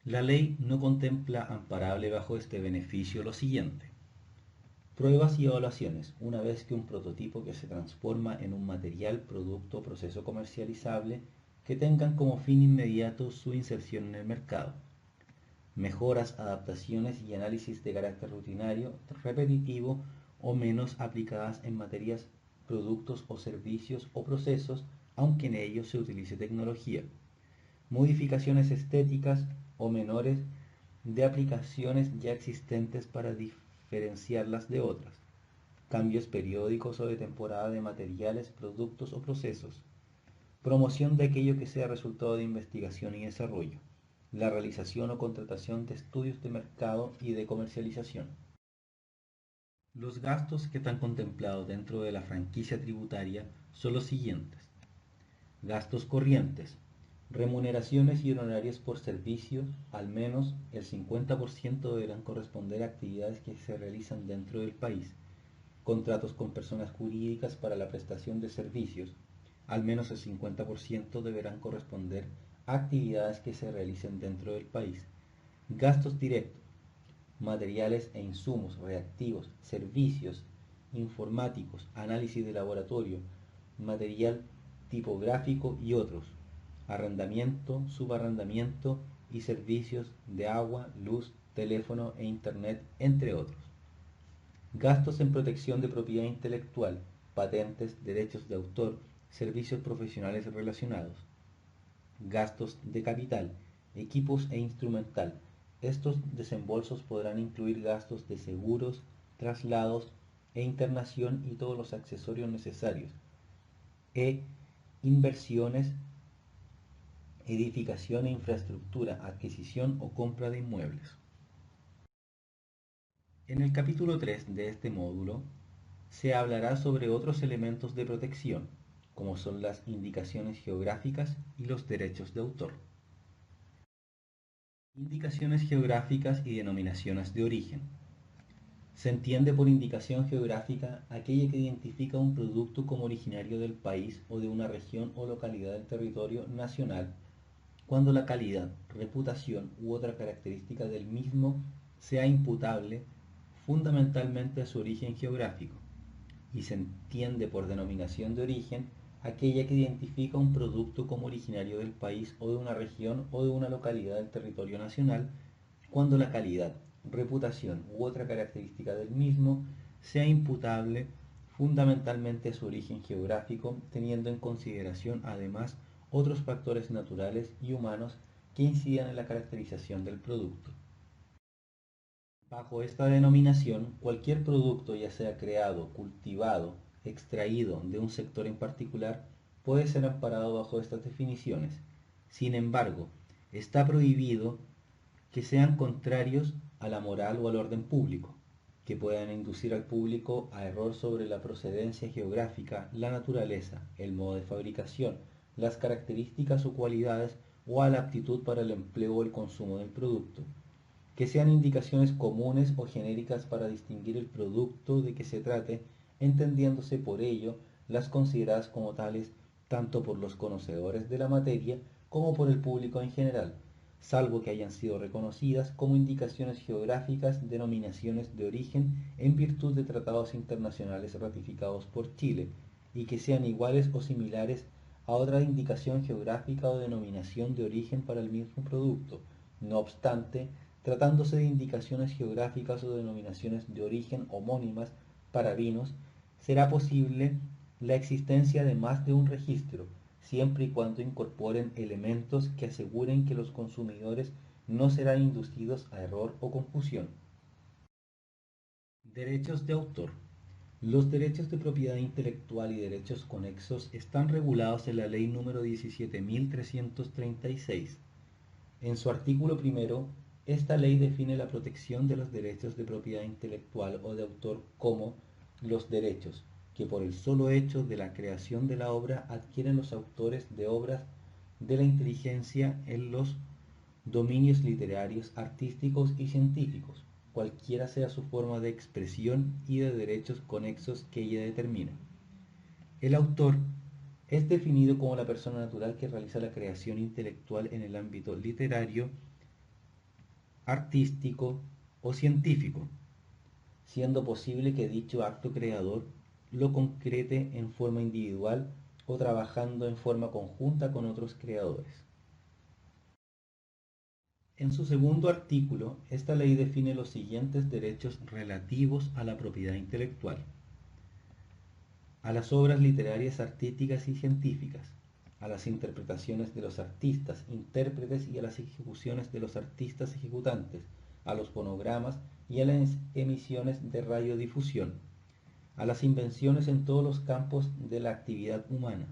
La ley no contempla amparable bajo este beneficio lo siguiente: pruebas y evaluaciones, una vez que un prototipo que se transforma en un material, producto o proceso comercializable que tengan como fin inmediato su inserción en el mercado. Mejoras, adaptaciones y análisis de carácter rutinario, repetitivo o menos aplicadas en materias, productos o servicios o procesos, aunque en ellos se utilice tecnología. Modificaciones estéticas o menores de aplicaciones ya existentes para diferenciarlas de otras. Cambios periódicos o de temporada de materiales, productos o procesos. Promoción de aquello que sea resultado de investigación y desarrollo. La realización o contratación de estudios de mercado y de comercialización. Los gastos que están contemplados dentro de la franquicia tributaria son los siguientes: gastos corrientes, remuneraciones y honorarios por servicios, al menos el 50% deberán corresponder a actividades que se realizan dentro del país. Contratos con personas jurídicas para la prestación de servicios, al menos el 50% deberán corresponder a actividades que se realicen dentro del país. Gastos directos, materiales e insumos, reactivos, servicios informáticos, análisis de laboratorio, material tipográfico y otros. Arrendamiento, subarrendamiento y servicios de agua, luz, teléfono e internet, entre otros. Gastos en protección de propiedad intelectual, patentes, derechos de autor, servicios profesionales relacionados. Gastos de capital, equipos e instrumental. Estos desembolsos podrán incluir gastos de seguros, traslados e internación y todos los accesorios necesarios. Inversiones, edificación e infraestructura, adquisición o compra de inmuebles. En el capítulo 3 de este módulo se hablará sobre otros elementos de protección, como son las indicaciones geográficas y los derechos de autor. Indicaciones geográficas y denominaciones de origen. Se entiende por indicación geográfica aquella que identifica un producto como originario del país o de una región o localidad del territorio nacional, cuando la calidad, reputación u otra característica del mismo sea imputable fundamentalmente a su origen geográfico, y se entiende por denominación de origen aquella que identifica un producto como originario del país o de una región o de una localidad del territorio nacional, cuando la calidad, reputación u otra característica del mismo sea imputable fundamentalmente a su origen geográfico, teniendo en consideración además otros factores naturales y humanos que incidan en la caracterización del producto. Bajo esta denominación, cualquier producto, ya sea creado, cultivado, extraído de un sector en particular, puede ser amparado bajo estas definiciones. Sin embargo, está prohibido que sean contrarios a la moral o al orden público, que puedan inducir al público a error sobre la procedencia geográfica, la naturaleza, el modo de fabricación, las características o cualidades o a la aptitud para el empleo o el consumo del producto, que sean indicaciones comunes o genéricas para distinguir el producto de que se trate, entendiéndose por ello las consideradas como tales tanto por los conocedores de la materia como por el público en general, salvo que hayan sido reconocidas como indicaciones geográficas, denominaciones de origen en virtud de tratados internacionales ratificados por Chile, y que sean iguales o similares a otra indicación geográfica o denominación de origen para el mismo producto. No obstante, tratándose de indicaciones geográficas o denominaciones de origen homónimas para vinos, será posible la existencia de más de un registro, siempre y cuando incorporen elementos que aseguren que los consumidores no serán inducidos a error o confusión. Derechos de autor. Los derechos de propiedad intelectual y derechos conexos están regulados en la Ley número 17.336. En su artículo primero, esta ley define la protección de los derechos de propiedad intelectual o de autor como los derechos que por el solo hecho de la creación de la obra adquieren los autores de obras de la inteligencia en los dominios literarios, artísticos y científicos, cualquiera sea su forma de expresión, y de derechos conexos que ella determina. El autor es definido como la persona natural que realiza la creación intelectual en el ámbito literario, artístico o científico, siendo posible que dicho acto creador lo concrete en forma individual o trabajando en forma conjunta con otros creadores. En su segundo artículo, esta ley define los siguientes derechos relativos a la propiedad intelectual: a las obras literarias, artísticas y científicas, a las interpretaciones de los artistas, intérpretes y a las ejecuciones de los artistas ejecutantes, a los fonogramas y a las emisiones de radiodifusión, a las invenciones en todos los campos de la actividad humana,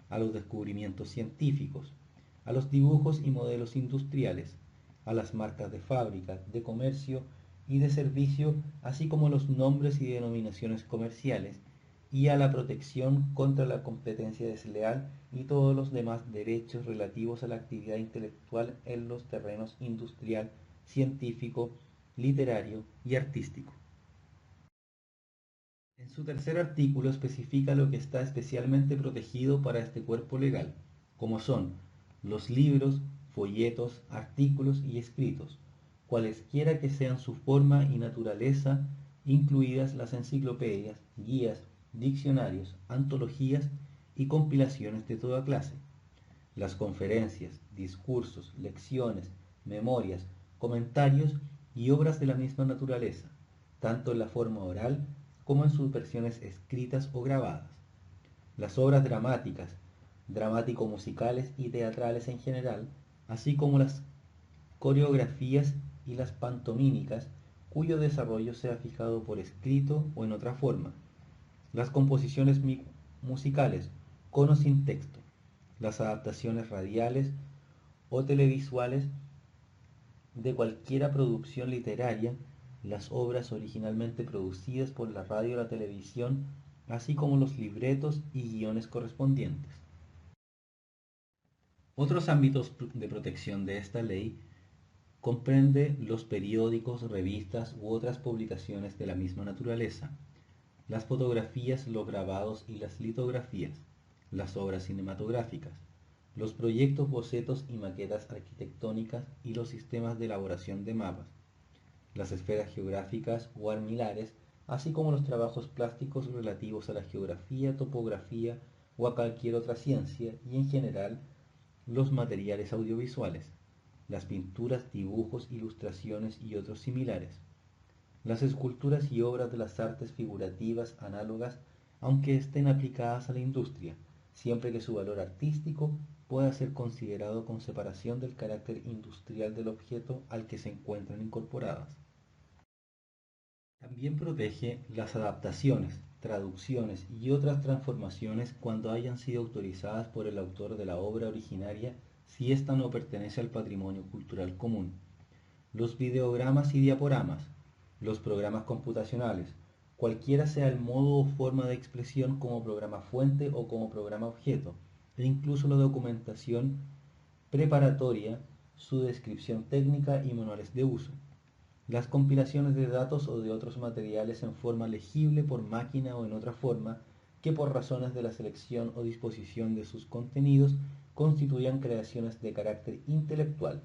a los descubrimientos científicos, a los dibujos y modelos industriales, a las marcas de fábrica, de comercio y de servicio, así como los nombres y denominaciones comerciales, y a la protección contra la competencia desleal y todos los demás derechos relativos a la actividad intelectual en los terrenos industrial, científico, literario y artístico. En su tercer artículo especifica lo que está especialmente protegido para este cuerpo legal, como son los libros, folletos, artículos y escritos, cualesquiera que sean su forma y naturaleza, incluidas las enciclopedias, guías, diccionarios, antologías y compilaciones de toda clase, las conferencias, discursos, lecciones, memorias, comentarios y obras de la misma naturaleza, tanto en la forma oral como en sus versiones escritas o grabadas, las obras dramáticas, dramático-musicales y teatrales en general, así como las coreografías y las pantomímicas, cuyo desarrollo sea fijado por escrito o en otra forma, las composiciones musicales, con o sin texto, las adaptaciones radiales o televisuales de cualquiera producción literaria, las obras originalmente producidas por la radio o la televisión, así como los libretos y guiones correspondientes. Otros ámbitos de protección de esta ley comprende los periódicos, revistas u otras publicaciones de la misma naturaleza, las fotografías, los grabados y las litografías, las obras cinematográficas, los proyectos, bocetos y maquetas arquitectónicas y los sistemas de elaboración de mapas, las esferas geográficas o armilares, así como los trabajos plásticos relativos a la geografía, topografía o a cualquier otra ciencia, y en general los materiales audiovisuales, las pinturas, dibujos, ilustraciones y otros similares, las esculturas y obras de las artes figurativas análogas, aunque estén aplicadas a la industria, siempre que su valor artístico pueda ser considerado con separación del carácter industrial del objeto al que se encuentran incorporadas. También protege las adaptaciones, traducciones y otras transformaciones cuando hayan sido autorizadas por el autor de la obra originaria si ésta no pertenece al patrimonio cultural común, los videogramas y diaporamas, los programas computacionales, cualquiera sea el modo o forma de expresión como programa fuente o como programa objeto, e incluso la documentación preparatoria, su descripción técnica y manuales de uso, las compilaciones de datos o de otros materiales en forma legible por máquina o en otra forma que por razones de la selección o disposición de sus contenidos constituyan creaciones de carácter intelectual.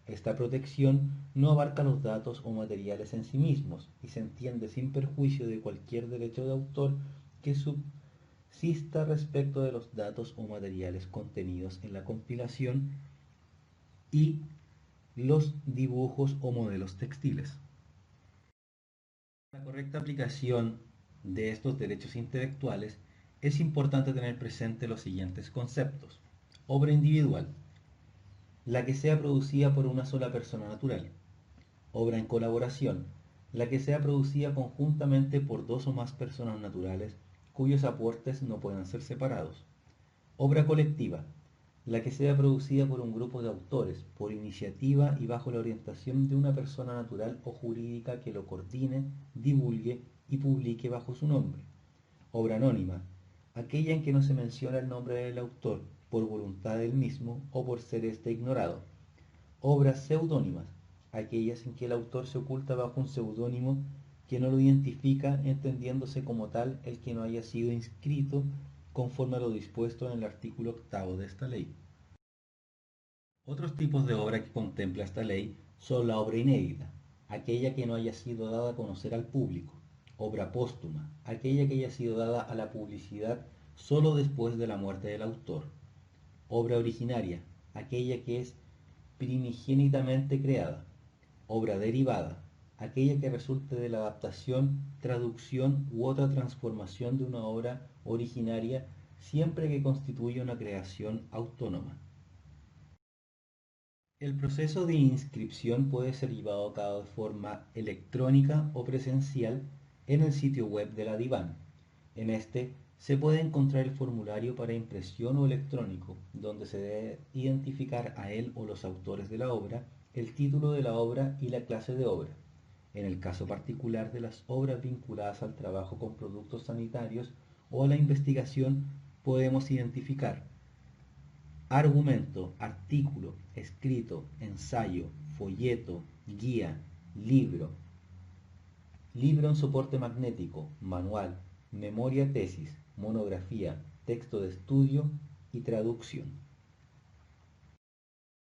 Esta protección no abarca los datos o materiales en sí mismos y se entiende sin perjuicio de cualquier derecho de autor que subsista respecto de los datos o materiales contenidos en la compilación y los dibujos o modelos textiles. Para la correcta aplicación de estos derechos intelectuales es importante tener presente los siguientes conceptos. Obra individual: la que sea producida por una sola persona natural. Obra en colaboración: la que sea producida conjuntamente por dos o más personas naturales cuyos aportes no puedan ser separados. Obra colectiva: la que sea producida por un grupo de autores, por iniciativa y bajo la orientación de una persona natural o jurídica que lo coordine, divulgue y publique bajo su nombre. Obra anónima: aquella en que no se menciona el nombre del autor, por voluntad del mismo o por ser éste ignorado. Obras pseudónimas: aquellas en que el autor se oculta bajo un seudónimo que no lo identifica, entendiéndose como tal el que no haya sido inscrito conforme a lo dispuesto en el artículo 8º de esta ley. Otros tipos de obra que contempla esta ley son la obra inédita, aquella que no haya sido dada a conocer al público; obra póstuma, aquella que haya sido dada a la publicidad solo después de la muerte del autor; obra originaria, aquella que es primigénitamente creada; obra derivada, aquella que resulte de la adaptación, traducción u otra transformación de una obra originaria, siempre que constituya una creación autónoma. El proceso de inscripción puede ser llevado a cabo de forma electrónica o presencial en el sitio web de la DIVAN. En este se puede encontrar el formulario para impresión o electrónico, donde se debe identificar a él o los autores de la obra, el título de la obra y la clase de obra. En el caso particular de las obras vinculadas al trabajo con productos sanitarios o a la investigación, podemos identificar argumento, artículo, escrito, ensayo, folleto, guía, libro, libro en soporte magnético, manual, memoria tesis, monografía, texto de estudio y traducción.